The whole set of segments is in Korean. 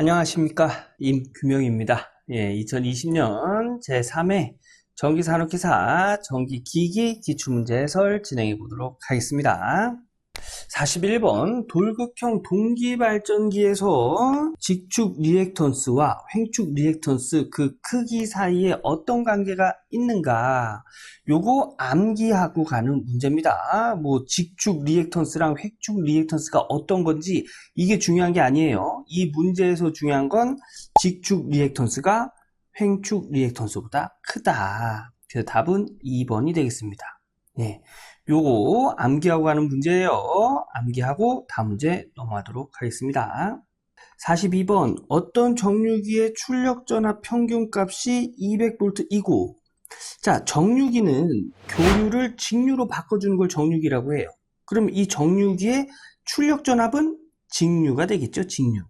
안녕하십니까, 임규명입니다. 2020년 제3회 전기산업기사 전기기기 기출문제 해설 진행해 보도록 하겠습니다. 41번 돌극형 동기발전기에서 직축 리액턴스와 횡축 리액턴스 그 크기 사이에 어떤 관계가 있는가, 요거 암기하고 가는 문제입니다. 뭐 직축 리액턴스랑 횡축 리액턴스가 어떤 건지 이게 중요한 게 아니에요. 이 문제에서 중요한 건 직축 리액턴스가 횡축 리액턴스보다 크다. 그래서 답은 2번이 되겠습니다. 요거 암기하고 가는 문제예요. 암기하고 다음 문제 넘어가도록 하겠습니다. 42번 어떤 정류기의 출력전압 평균값이 200V이고, 자, 정류기는 교류를 직류로 바꿔주는 걸 정류기라고 해요. 그럼 이 정류기의 출력전압은 직류가 되겠죠, 직류.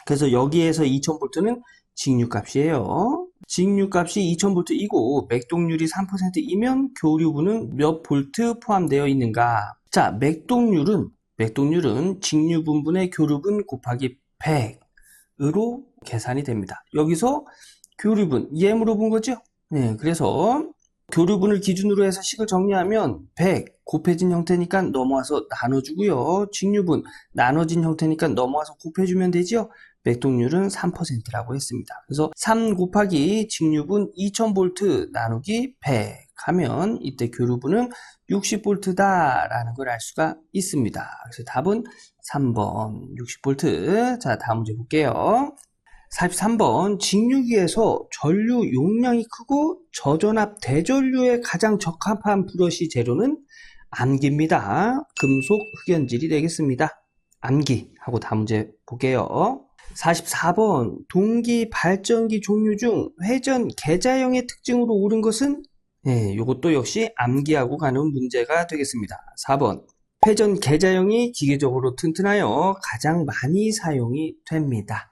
그래서 여기에서 2000V는 직류값이에요. 직류값이 2000V이고 맥동률이 3%이면 교류분은 몇 볼트 포함되어 있는가? 자, 맥동률은 직류분분의 교류분 곱하기 100으로 계산이 됩니다. 여기서 교류분, 얘 물어본 거죠? 그래서 교류분을 기준으로 해서 식을 정리하면 100 곱해진 형태니까 넘어와서 나눠주고요. 직류분 나눠진 형태니까 넘어와서 곱해주면 되죠. 맥동률은 3%라고 했습니다. 그래서 3 곱하기 직류분 2000V 나누기 100 하면 이때 교류분은 60V다 라는 걸 알 수가 있습니다. 그래서 답은 3번 60V. 자, 다음 문제 볼게요. 43번 직류기에서 전류 용량이 크고 저전압 대전류에 가장 적합한 브러쉬 재료는 암기입니다. 금속 흑연질이 되겠습니다. 암기하고 다음 문제 볼게요. 44번 동기 발전기 종류 중 회전 계자형의 특징으로 옳은 것은, 이것도 역시 암기하고 가는 문제가 되겠습니다. 4번 회전 계자형이 기계적으로 튼튼하여 가장 많이 사용이 됩니다.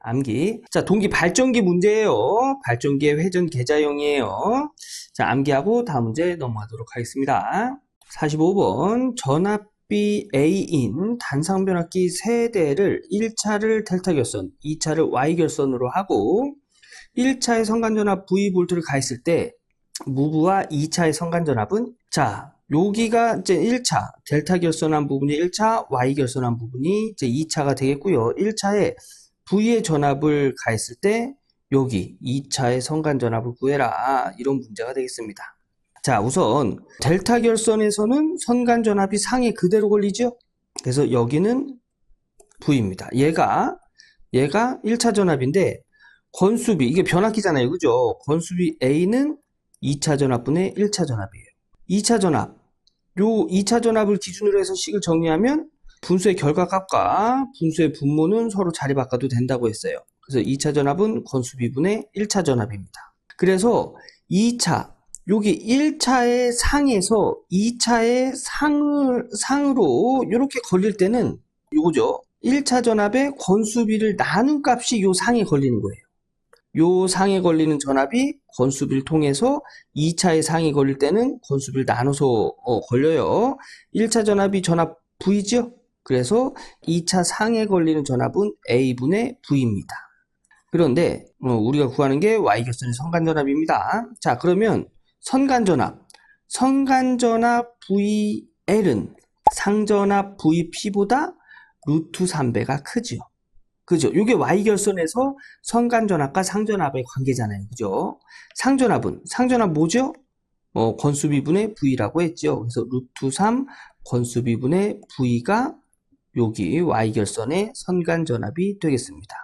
암기. 자, 동기 발전기 문제예요. 발전기의 회전 계자형이에요. 자, 암기하고 다음 문제 넘어가도록 하겠습니다. 45번 전압비 A인 단상변압기 3대를 1차를 델타 결선, 2차를 Y 결선으로 하고 1차의 선간전압 V볼트를 가했을 때 무브와 2차의 선간전압은, 자, 여기가 이제 1차 델타 결선한 부분이 1차, Y 결선한 부분이 이제 2차가 되겠고요. 1차에 V의 전압을 가했을 때 여기 2차의 선간전압을 구해라, 이런 문제가 되겠습니다. 자, 우선 델타 결선에서는 선간전압이 상에 그대로 걸리죠. 그래서 여기는 V입니다. 얘가 1차 전압인데 건수비, 이게 변압기잖아요, 그죠? 건수비 A는 2차 전압분의 1차 전압이에요. 2차 전압, 요 2차 전압을 기준으로 해서 식을 정리하면 분수의 결과값과 분수의 분모는 서로 자리 바꿔도 된다고 했어요. 그래서 2차 전압은 건수비분의 1차 전압입니다. 그래서 2차, 여기 1차의 상에서 2차의 상으로 이렇게 걸릴 때는 요거죠. 1차 전압의 건수비를 나눈 값이 요 상에 걸리는 거예요. 요 상에 걸리는 전압이 건수비를 통해서 2차의 상에 걸릴 때는 건수비를 나눠서 걸려요. 1차 전압이 전압 V죠? 그래서 2차 상에 걸리는 전압은 A분의 V입니다. 그런데 우리가 구하는 게 Y결선의 선간전압입니다. 자, 그러면 선간전압 VL은 상전압 VP보다 루트 3배가 크죠. 그죠? 이게 Y결선에서 선간전압과 상전압의 관계잖아요. 그죠? 상전압 뭐죠? 건수비분의 V라고 했죠. 그래서 루트 3 건수비분의 V가 여기 Y결선의 선간전압이 되겠습니다.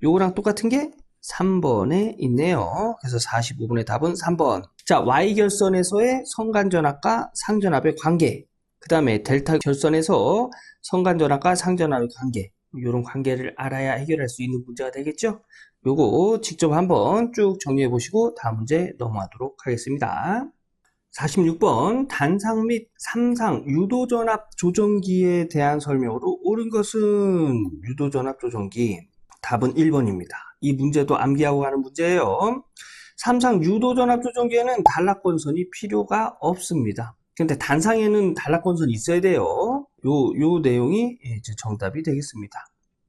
요거랑 똑같은 게 3번에 있네요. 그래서 45번의 답은 3번. 자, Y결선에서의 선간전압과 상전압의 관계, 그 다음에 델타 결선에서 선간전압과 상전압의 관계, 이런 관계를 알아야 해결할 수 있는 문제가 되겠죠? 요거 직접 한번 쭉 정리해 보시고 다음 문제 넘어가도록 하겠습니다. 46번 단상 및 삼상 유도전압 조정기에 대한 설명으로 옳은 것은 유도전압 조정기. 답은 1번입니다. 이 문제도 암기하고 가는 문제예요. 삼상 유도전압 조정기에는 단락건선이 필요가 없습니다. 근데 단상에는 단락건선이 있어야 돼요. 요 내용이 이제 정답이 되겠습니다.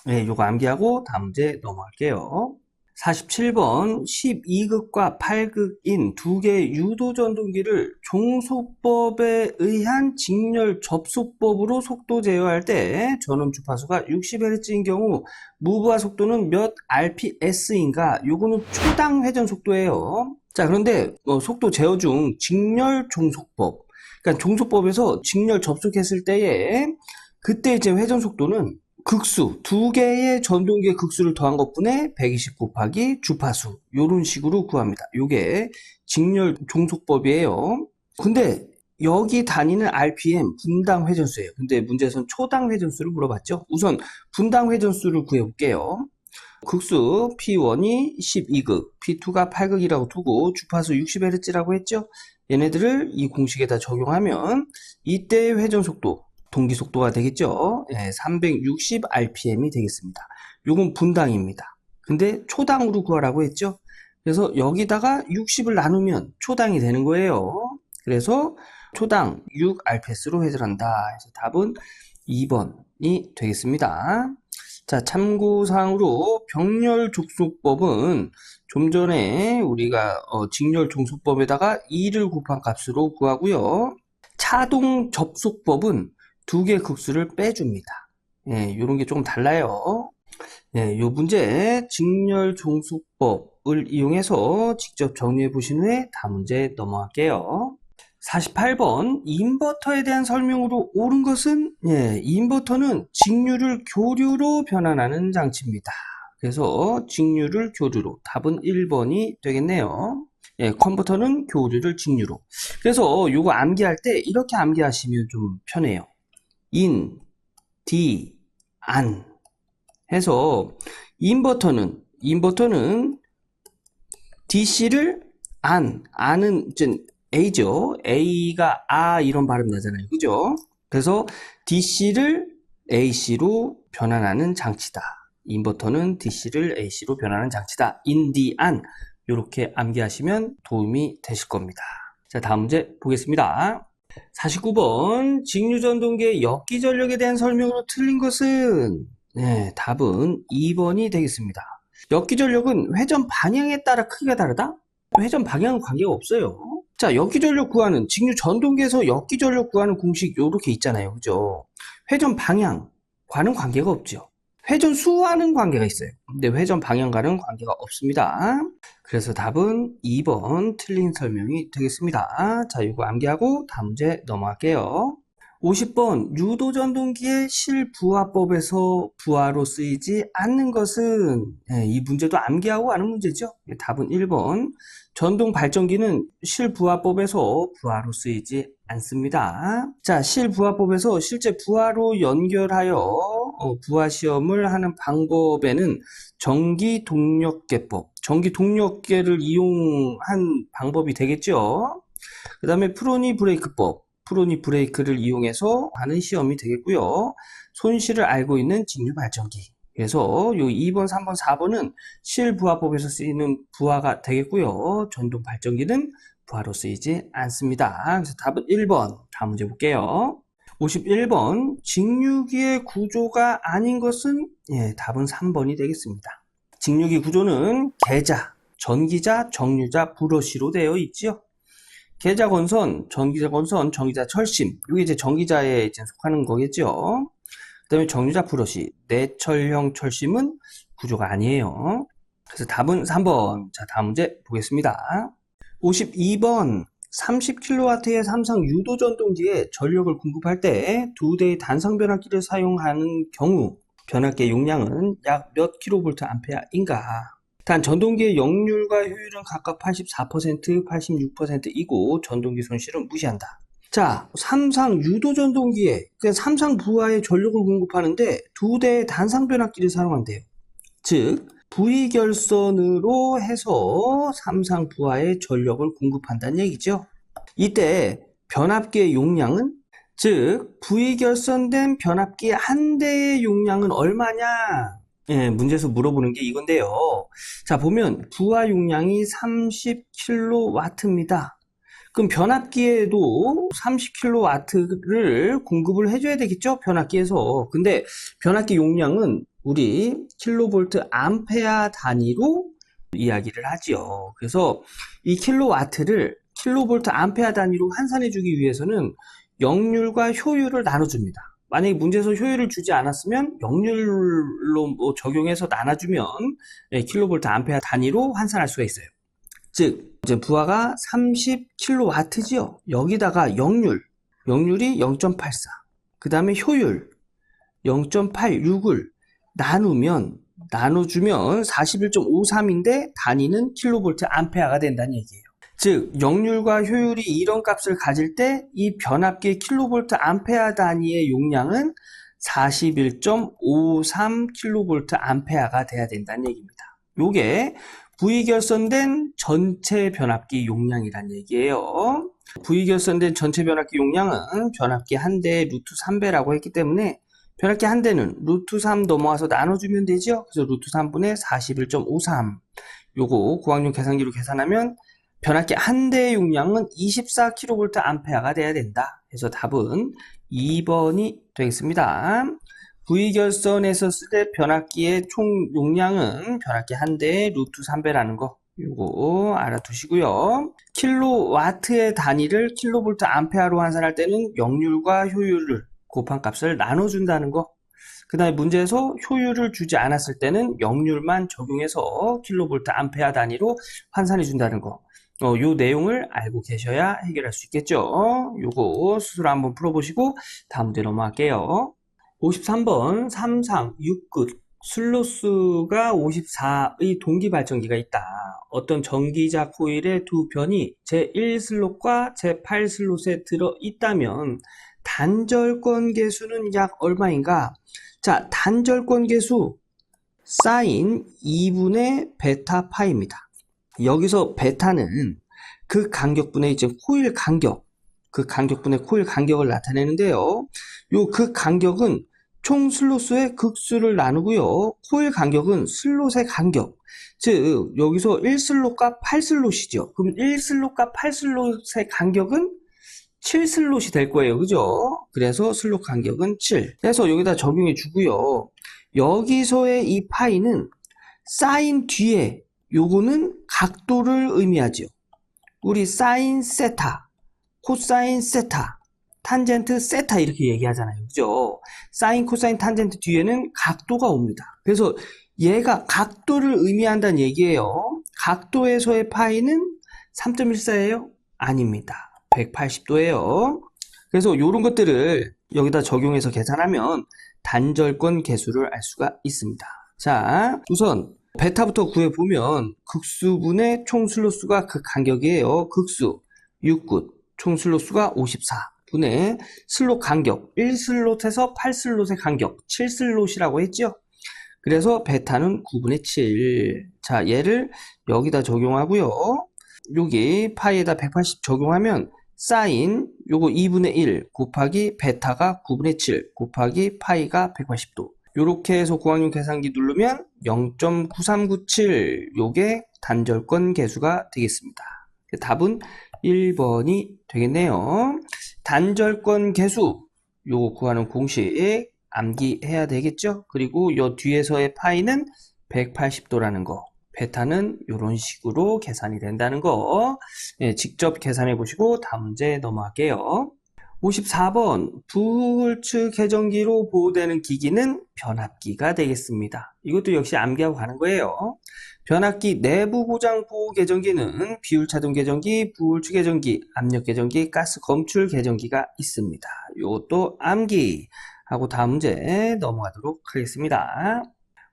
네, 요거 암기하고 다음 문제 넘어갈게요. 47번 12극과 8극인 두 개의 유도 전동기를 종속법에 의한 직렬 접속법으로 속도 제어할 때 전원 주파수가 60Hz인 경우 무브화 속도는 몇 RPS인가? 요거는 초당 회전 속도예요. 자, 그런데 속도 제어 중 직렬 종속법, 그러니까 종속법에서 직렬 접속했을 때에 그때 이제 회전 속도는 극수, 두 개의 전동기의 극수를 더한 것분의 120 곱하기 주파수, 요런 식으로 구합니다. 요게 직렬 종속법이에요. 근데 여기 단위는 RPM, 분당 회전수예요. 근데 문제에서는 초당 회전수를 물어봤죠. 우선 분당 회전수를 구해볼게요. 극수 P1이 12극, P2가 8극이라고 두고 주파수 60Hz라고 했죠. 얘네들을 이 공식에다 적용하면 이때의 회전 속도, 동기 속도가 되겠죠. 360 RPM이 되겠습니다. 요건 분당입니다. 근데 초당으로 구하라고 했죠. 그래서 여기다가 60을 나누면 초당이 되는 거예요. 그래서 초당 6 RPS로 회전한다. 그래서 답은 2번이 되겠습니다. 자, 참고사항으로 병렬 족속법은 좀 전에 우리가 직렬 종속법에다가 2를 곱한 값으로 구하고요. 차동 접속법은 두 개의 극수를 빼줍니다. 예, 요런 게 조금 달라요. 예, 요 문제 직렬 종속법을 이용해서 직접 정리해 보신 후에 다음 문제 넘어갈게요. 48번 인버터에 대한 설명으로 옳은 것은 인버터는 직류를 교류로 변환하는 장치입니다. 그래서 직류를 교류로 답은 1번이 되겠네요. 컨버터는 교류를 직류로. 그래서 요거 암기할 때 이렇게 암기하시면 좀 편해요. 인, 디, 안 해서 인버터는 DC를 안은 이제 A죠. A가 이런 발음 나잖아요. 그죠? 그래서 DC를 AC로 변환하는 장치다. 인버터는 DC를 AC로 변환하는 장치다. 인디안 이렇게 암기하시면 도움이 되실 겁니다. 자, 다음 문제 보겠습니다. 49번 직류전동기의 역기전력에 대한 설명으로 틀린 것은 답은 2번이 되겠습니다. 역기전력은 회전 방향에 따라 크기가 다르다? 회전 방향은 관계가 없어요. 자, 역기전력 구하는 직류전동기에서 역기전력 구하는 공식 요렇게 있잖아요. 그죠? 회전 방향과는 관계가 없죠. 회전 수와는 관계가 있어요. 근데 회전 방향과는 관계가 없습니다. 그래서 답은 2번 틀린 설명이 되겠습니다. 자, 이거 암기하고 다음 문제 넘어갈게요. 50번 유도전동기의 실부하법에서 부하로 쓰이지 않는 것은 이 문제도 암기하고 아는 문제죠. 답은 1번 전동발전기는 실부하법에서 부하로 쓰이지 않습니다. 자, 실부하법에서 실제 부하로 연결하여 부하시험을 하는 방법에는 전기동력계법, 전기동력계를 이용한 방법이 되겠죠. 그 다음에 프로니 브레이크법, 프로니 브레이크를 이용해서 하는 시험이 되겠고요. 손실을 알고 있는 직류 발전기. 그래서 요 2번, 3번, 4번은 실부하법에서 쓰이는 부하가 되겠고요. 전동 발전기는 부하로 쓰이지 않습니다. 그래서 답은 1번. 다음 문제 볼게요. 51번 직류기의 구조가 아닌 것은 답은 3번이 되겠습니다. 직류기 구조는 계자, 전기자, 정류자, 브러쉬로 되어 있지요. 계자 건선, 전기자 건선, 전기자 철심. 이게 이제 전기자에 이제 속하는 거겠죠. 그 다음에 정유자 브러쉬, 내철형 철심은 구조가 아니에요. 그래서 답은 3번. 자, 다음 문제 보겠습니다. 52번 30kW의 삼성 유도전동기에 전력을 공급할 때 두 대의 단상 변압기를 사용하는 경우 변압기의 용량은 약 몇 kVA인가? 단 전동기의 역률과 효율은 각각 84%, 86%이고 전동기 손실은 무시한다. 자, 삼상 유도전동기에 삼상 부하에 전력을 공급하는데 두 대의 단상 변압기를 사용한대요. 즉 V결선으로 해서 삼상 부하에 전력을 공급한다는 얘기죠. 이때 변압기의 용량은 즉 V결선된 변압기 한 대의 용량은 얼마냐? 문제에서 물어보는 게 이건데요. 자, 보면 부하 용량이 30kW입니다. 그럼 변압기에도 30kW를 공급을 해줘야 되겠죠? 변압기에서. 근데 변압기 용량은 우리 킬로볼트 암페어 단위로 이야기를 하지요. 그래서 이 킬로와트를 킬로볼트 암페어 단위로 환산해 주기 위해서는 역률과 효율을 나눠줍니다. 만약에 문제에서 효율을 주지 않았으면 역률로 적용해서 나눠주면 킬로볼트 암페어 단위로 환산할 수가 있어요. 즉 이제 부하가 30킬로와트지요. 여기다가 역률이 0.84, 그 다음에 효율 0.86을 나눠주면 41.53인데 단위는 킬로볼트 암페어가 된다는 얘기예요. 즉 역률과 효율이 이런 값을 가질 때 이 변압기의 킬로볼트 암페어 단위의 용량은 41.53 킬로볼트 암페어가 돼야 된다는 얘기입니다. 요게 V결선된 전체 변압기 용량이란 얘기예요. V결선된 전체 변압기 용량은 변압기 한 대에 루트 3배라고 했기 때문에 변압기 한 대는 루트 3 넘어와서 나눠주면 되죠. 그래서 루트 3분의 41.53 요거 고학용 계산기로 계산하면 변압기 한 대의 용량은 24kV 암페어가 돼야 된다. 그래서 답은 2번이 되겠습니다. V결선에서 쓸 때 변압기의 총 용량은 변압기 한 대의 루트 3배라는 거 요거 알아두시고요. 킬로와트의 단위를 킬로볼트 암페어로 환산할 때는 역률과 효율을 곱한 값을 나눠준다는 거. 그 다음에 문제에서 효율을 주지 않았을 때는 역률만 적용해서 킬로볼트 암페어 단위로 환산해 준다는 거. 요 내용을 알고 계셔야 해결할 수 있겠죠. 요거 스스로 한번 풀어보시고 다음 문제 넘어갈게요. 53번 3상 6끝 슬로스가 54의 동기 발전기가 있다. 어떤 전기자 코일의 두 편이 제1슬롯과 제8슬롯에 들어있다면 단절권 계수는 약 얼마인가? 자, 단절권 계수 사인 2분의 베타 파입니다. 여기서 베타는 그 간격분의 이제 코일 간격, 그 간격분의 코일 간격을 나타내는데요. 요 그 간격은 총 슬롯의 극수를 나누고요. 코일 간격은 슬롯의 간격. 즉 여기서 1슬롯과 8슬롯이죠. 그럼 1슬롯과 8슬롯의 간격은 7슬롯이 될 거예요. 그죠? 그래서 슬롯 간격은 7. 그래서 여기다 적용해 주고요. 여기서의 이 파이는 사인 뒤에 요거는 각도를 의미하죠. 우리 사인 세타, 코사인 세타, 탄젠트 세타 이렇게 얘기하잖아요. 그죠? 사인, 코사인, 탄젠트 뒤에는 각도가 옵니다. 그래서 얘가 각도를 의미한다는 얘기예요. 각도에서의 파이는 3.14예요? 아닙니다. 180도예요. 그래서 이런 것들을 여기다 적용해서 계산하면 단절권 계수를 알 수가 있습니다. 자, 우선 베타부터 구해보면 극수분의 총 슬롯수가 그 간격이에요. 극수 6굿 총 슬롯수가 54분의 슬롯 간격 1슬롯에서 8슬롯의 간격 7슬롯이라고 했죠. 그래서 베타는 9분의 7. 자, 얘를 여기다 적용하고요. 여기 파이에다 180 적용하면 사인 요거 2분의 1 곱하기 베타가 9분의 7 곱하기 파이가 180도. 요렇게 해서 고학용 계산기 누르면 0.9397 요게 단절권 계수가 되겠습니다. 답은 1번이 되겠네요. 단절권 계수 요거 구하는 공식 암기해야 되겠죠. 그리고 요 뒤에서의 파이는 180도라는 거, 베타는 이런 식으로 계산이 된다는 거 직접 계산해 보시고 다음 문제 넘어갈게요. 54번 부울츠 계정기로 보호되는 기기는 변압기가 되겠습니다. 이것도 역시 암기하고 가는 거예요. 변압기 내부 고장 보호 계정기는 비울차동 계정기, 부울츠 계정기, 압력 계정기, 가스 검출 계정기가 있습니다. 이것도 암기하고 다음 문제 넘어가도록 하겠습니다.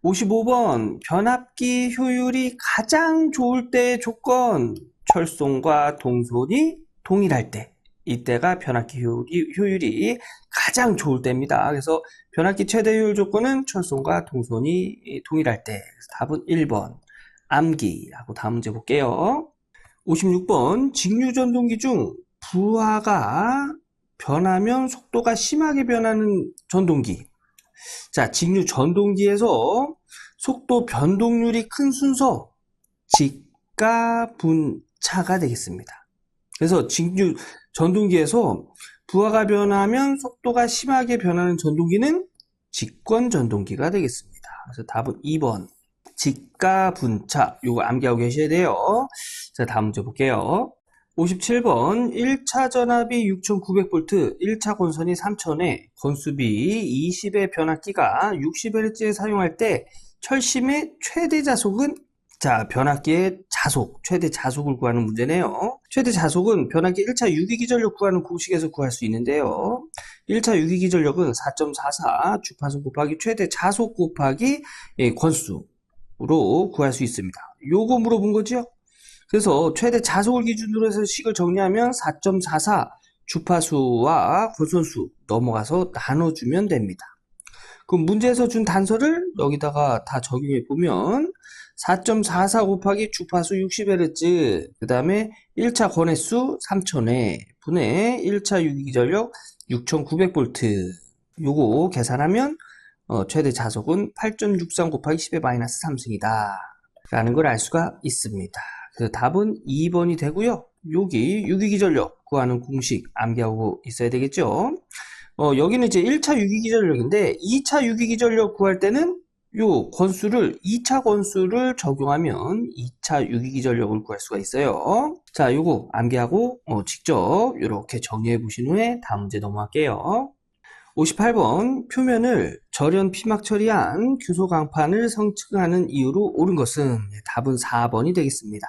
55번 변압기 효율이 가장 좋을 때의 조건, 철송과 동손이 동일할 때, 이때가 변압기 효율이 가장 좋을 때입니다. 그래서 변압기 최대 효율 조건은 철송과 동손이 동일할 때. 그래서 답은 1번 암기하고 다음 문제 볼게요. 56번 직류전동기 중 부하가 변하면 속도가 심하게 변하는 전동기. 자, 직류 전동기에서 속도 변동률이 큰 순서 직가 분차가 되겠습니다. 그래서 직류 전동기에서 부하가 변하면 속도가 심하게 변하는 전동기는 직권 전동기가 되겠습니다. 그래서 답은 2번. 직가분차. 요거 암기하고 계셔야 돼요. 자, 다음 문제 볼게요. 57번 1차 전압이 6900V, 1차 권선이 3000회, 건수비 20의 변압기가 60Hz에 사용할 때 철심의 최대 자속은, 자, 변압기의 자속, 최대 자속을 구하는 문제네요. 최대 자속은 변압기 1차 유기기전력 구하는 공식에서 구할 수 있는데요. 1차 유기기전력은 4.44 주파수 곱하기 최대 자속 곱하기 권수로 구할 수 있습니다. 요거 물어본 거죠? 그래서 최대 자속을 기준으로 해서 식을 정리하면 4.44 주파수와 권선수 넘어가서 나눠주면 됩니다. 그럼 문제에서 준 단서를 여기다가 다 적용해 보면 4.44 곱하기 주파수 60Hz, 그 다음에 1차 권횟수 3000회 분의 1차 유기전력 6900V, 요거 계산하면 최대 자속은 8.63 곱하기 10의 마이너스 3승이다 라는 걸 알 수가 있습니다. 그래서 답은 2번이 되고요. 여기 유기기전력 구하는 공식 암기하고 있어야 되겠죠. 여기는 이제 1차 유기기전력인데 2차 유기기전력 구할 때는 요 권수를 2차 권수를 적용하면 2차 유기기전력을 구할 수가 있어요. 자, 요거 암기하고 직접 이렇게 정리해 보신 후에 다음 문제 넘어갈게요. 58번 표면을 절연 피막 처리한 규소 강판을 성층하는 이유로 옳은 것은, 답은 4번이 되겠습니다.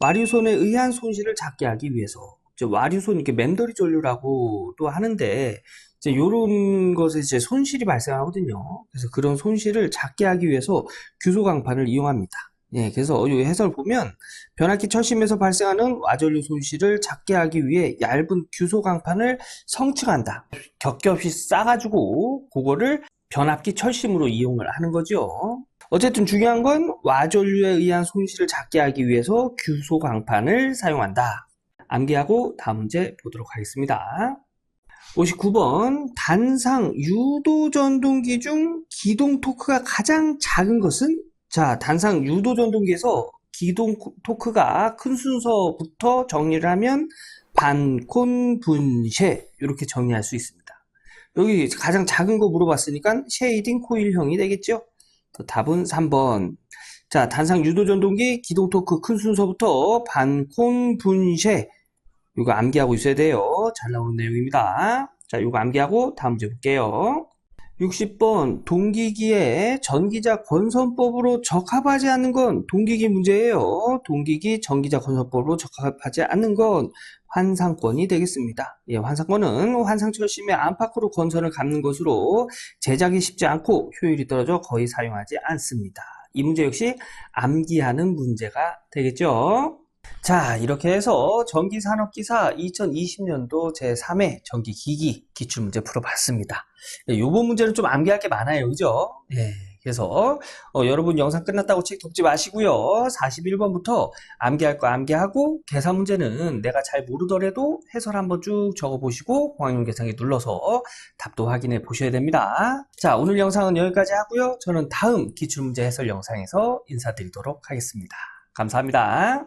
와류손에 의한 손실을 작게 하기 위해서. 와류손, 이렇게 맨더리 전류라고도 하는데 이제 요런 것에 이제 손실이 발생하거든요. 그래서 그런 손실을 작게 하기 위해서 규소 강판을 이용합니다. 예, 그래서 이 해설 보면 변압기 철심에서 발생하는 와전류 손실을 작게 하기 위해 얇은 규소 강판을 성층한다. 겹겹이 싸가지고 그거를 변압기 철심으로 이용을 하는 거죠. 어쨌든 중요한 건 와전류에 의한 손실을 작게 하기 위해서 규소 강판을 사용한다. 암기하고 다음 문제 보도록 하겠습니다. 59번 단상 유도 전동기 중 기동 토크가 가장 작은 것은? 자, 단상 유도 전동기에서 기동 토크가 큰 순서부터 정리를 하면 반콘 분쉐, 이렇게 정리할 수 있습니다. 여기 가장 작은 거 물어봤으니까 쉐이딩 코일형이 되겠죠? 답은 3번. 자, 단상 유도 전동기 기동 토크 큰 순서부터 반콘 분쉐, 이거 암기하고 있어야 돼요. 잘 나오는 내용입니다. 자, 이거 암기하고 다음 문제 볼게요. 60번 동기기의 전기자 권선법으로 적합하지 않는 건 동기기 문제예요. 동기기 전기자 권선법으로 적합하지 않는 건 환상권이 되겠습니다. 예, 환상권은 환상철심의 안팎으로 권선을 감는 것으로 제작이 쉽지 않고 효율이 떨어져 거의 사용하지 않습니다. 이 문제 역시 암기하는 문제가 되겠죠. 자, 이렇게 해서 전기산업기사 2020년도 제3회 전기기기 기출문제 풀어봤습니다. 요번 문제는 좀 암기할 게 많아요. 그죠? 예. 그래서 여러분 영상 끝났다고 책 덮지 마시고요. 41번부터 암기할 거 암기하고 계산 문제는 내가 잘 모르더라도 해설 한번 쭉 적어보시고 공학용 계산기 눌러서 답도 확인해 보셔야 됩니다. 자, 오늘 영상은 여기까지 하고요. 저는 다음 기출문제 해설 영상에서 인사드리도록 하겠습니다. 감사합니다.